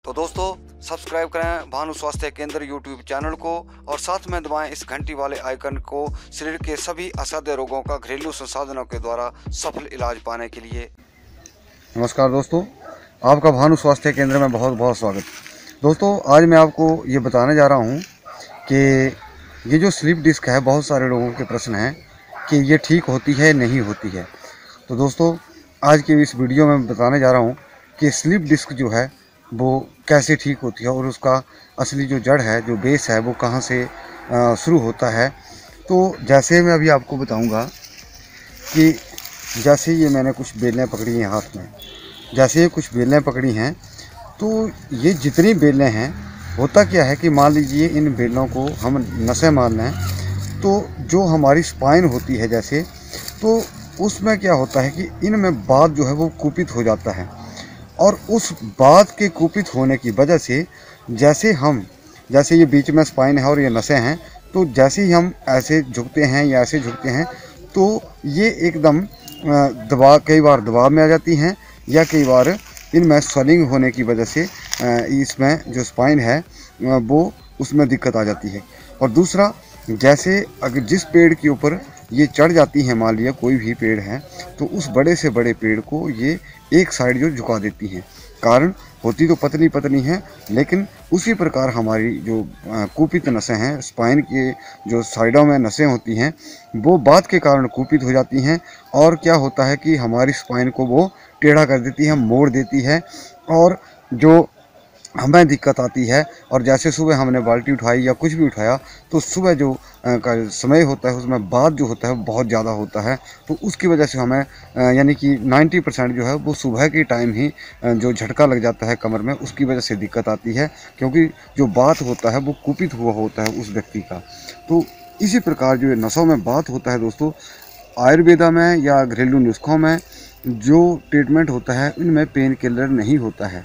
तो दोस्तों सब्सक्राइब करें भानु स्वास्थ्य केंद्र यूट्यूब चैनल को और साथ में दबाएं इस घंटी वाले आइकन को शरीर के सभी असाध्य रोगों का घरेलू संसाधनों के द्वारा सफल इलाज पाने के लिए। नमस्कार दोस्तों, आपका भानु स्वास्थ्य केंद्र में बहुत बहुत स्वागत। दोस्तों आज मैं आपको ये बताने जा रहा हूँ कि ये जो स्लीप डिस्क है, बहुत सारे लोगों के प्रश्न हैं कि ये ठीक होती है नहीं होती है। तो दोस्तों आज की इस वीडियो में बताने जा रहा हूँ कि स्लीप डिस्क जो है वो कैसे ठीक होती है और उसका असली जो जड़ है, जो बेस है, वो कहाँ से शुरू होता है। तो जैसे मैं अभी आपको बताऊंगा कि जैसे ये मैंने कुछ बेलें पकड़ी हैं हाथ में, जैसे ये कुछ बेलें पकड़ी हैं, तो ये जितनी बेलें हैं, होता क्या है कि मान लीजिए इन बेलों को हम नसें मान लें, तो जो हमारी स्पाइन होती है जैसे, तो उसमें क्या होता है कि इनमें बात जो है वो कुपित हो जाता है। और उस बात के कुपित होने की वजह से जैसे ये बीच में स्पाइन है और ये नसें हैं, तो जैसे ही हम ऐसे झुकते हैं या ऐसे झुकते हैं, तो ये एकदम कई बार दबाव में आ जाती हैं, या कई बार इनमें स्वेलिंग होने की वजह से इसमें जो स्पाइन है वो उसमें दिक्कत आ जाती है। और दूसरा, जैसे अगर जिस पेड़ के ऊपर ये चढ़ जाती हैं, मान लिया कोई भी पेड़ है, तो उस बड़े से बड़े पेड़ को ये एक साइड जो झुका देती हैं। कारण होती तो पतली पतली हैं, लेकिन उसी प्रकार हमारी जो कुपित नसें हैं, स्पाइन के जो साइडों में नसें होती हैं, वो बात के कारण कुपित हो जाती हैं। और क्या होता है कि हमारी स्पाइन को वो टेढ़ा कर देती है, मोड़ देती है, और जो हमें दिक्कत आती है। और जैसे सुबह हमने बाल्टी उठाई या कुछ भी उठाया, तो सुबह जो का समय होता है उसमें बात जो होता है बहुत ज़्यादा होता है। तो उसकी वजह से हमें यानी कि 90% जो है वो सुबह के टाइम ही जो झटका लग जाता है कमर में, उसकी वजह से दिक्कत आती है, क्योंकि जो बात होता है वो कुपित हुआ होता है उस व्यक्ति का। तो इसी प्रकार जो नसों में बात होता है दोस्तों, आयुर्वेदा में या घरेलू नुस्खों में जो ट्रीटमेंट होता है, इनमें पेन किलर नहीं होता है,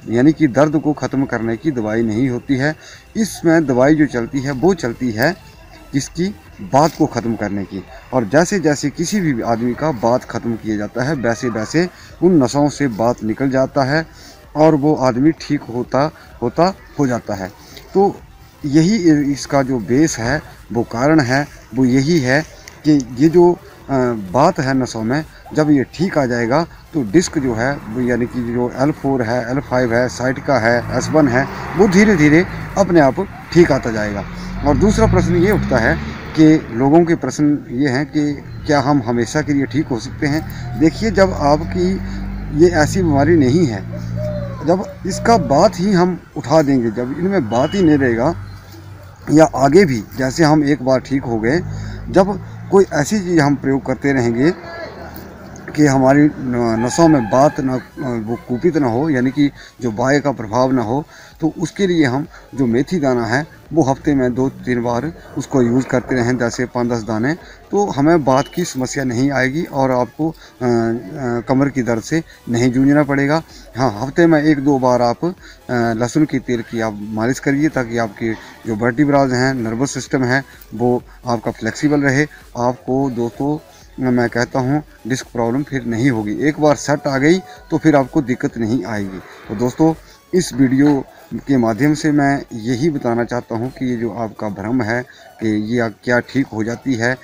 यानी कि दर्द को ख़त्म करने की दवाई नहीं होती है। इसमें दवाई जो चलती है वो चलती है किसकी, बात को ख़त्म करने की। और जैसे जैसे किसी भी आदमी का बात ख़त्म किया जाता है, वैसे वैसे उन नसों से बात निकल जाता है और वो आदमी ठीक होता हो जाता है। तो यही इसका जो बेस है, वो कारण है, वो यही है कि ये जो बात है नसों में, जब ये ठीक आ जाएगा तो डिस्क जो है वो, यानी कि जो L4 है, L5 है, साइटिका है, S1 है, वो धीरे धीरे अपने आप ठीक आता जाएगा। और दूसरा प्रश्न ये उठता है कि लोगों के प्रश्न ये हैं कि क्या हम हमेशा के लिए ठीक हो सकते हैं। देखिए, जब आपकी ये ऐसी बीमारी नहीं है, जब इसका बात ही हम उठा देंगे, जब इनमें बात ही नहीं रहेगा, या आगे भी जैसे हम एक बार ठीक हो गए, जब कोई ऐसी चीज़ हम प्रयोग करते रहेंगे कि हमारी नसों में बात न वो कुपित ना हो, यानी कि जो बाय का प्रभाव ना हो, तो उसके लिए हम जो मेथी दाना है वो हफ्ते में 2-3 बार उसको यूज़ करते रहें, जैसे 5-10 दाने, तो हमें बात की समस्या नहीं आएगी और आपको कमर की दर्द से नहीं जूझना पड़ेगा। हाँ, हफ्ते में 1-2 बार आप लहसुन की तेल की आप मालिश करिए, ताकि आपके जो वर्टिब्राज हैं, नर्वस सिस्टम है, वो आपका फ्लेक्सिबल रहे। आपको दोस्तों मैं कहता हूँ डिस्क प्रॉब्लम फिर नहीं होगी। एक बार सेट आ गई तो फिर आपको दिक्कत नहीं आएगी। तो दोस्तों इस वीडियो के माध्यम से मैं यही बताना चाहता हूँ कि ये जो आपका भ्रम है कि ये क्या ठीक हो जाती है,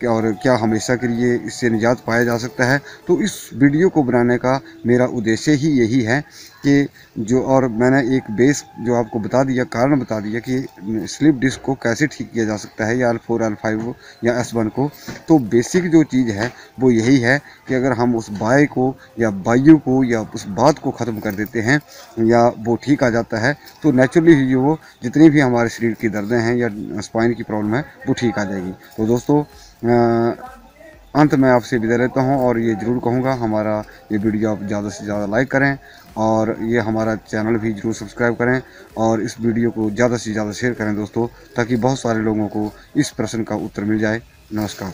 और क्या हमेशा के लिए इससे निजात पाया जा सकता है, तो इस वीडियो को बनाने का मेरा उद्देश्य ही यही है कि जो, और मैंने एक बेस जो आपको बता दिया, कारण बता दिया कि स्लिप डिस्क को कैसे ठीक किया जा सकता है, या L4, L5 या S1 को। तो बेसिक जो चीज़ है वो यही है कि अगर हम उस बाय को या वायु को या उस बात को ख़त्म कर देते हैं, या वो ठीक आ जाता है, तो नेचुरली ही वो जितनी भी हमारे शरीर की दर्दें हैं या स्पाइन की प्रॉब्लम है वो ठीक आ जाएगी। तो दोस्तों अंत में आपसे विदा लेता हूं, और ये ज़रूर कहूँगा हमारा ये वीडियो आप ज़्यादा से ज़्यादा लाइक करें, और ये हमारा चैनल भी ज़रूर सब्सक्राइब करें, और इस वीडियो को ज़्यादा से ज़्यादा शेयर करें दोस्तों, ताकि बहुत सारे लोगों को इस प्रश्न का उत्तर मिल जाए। नमस्कार।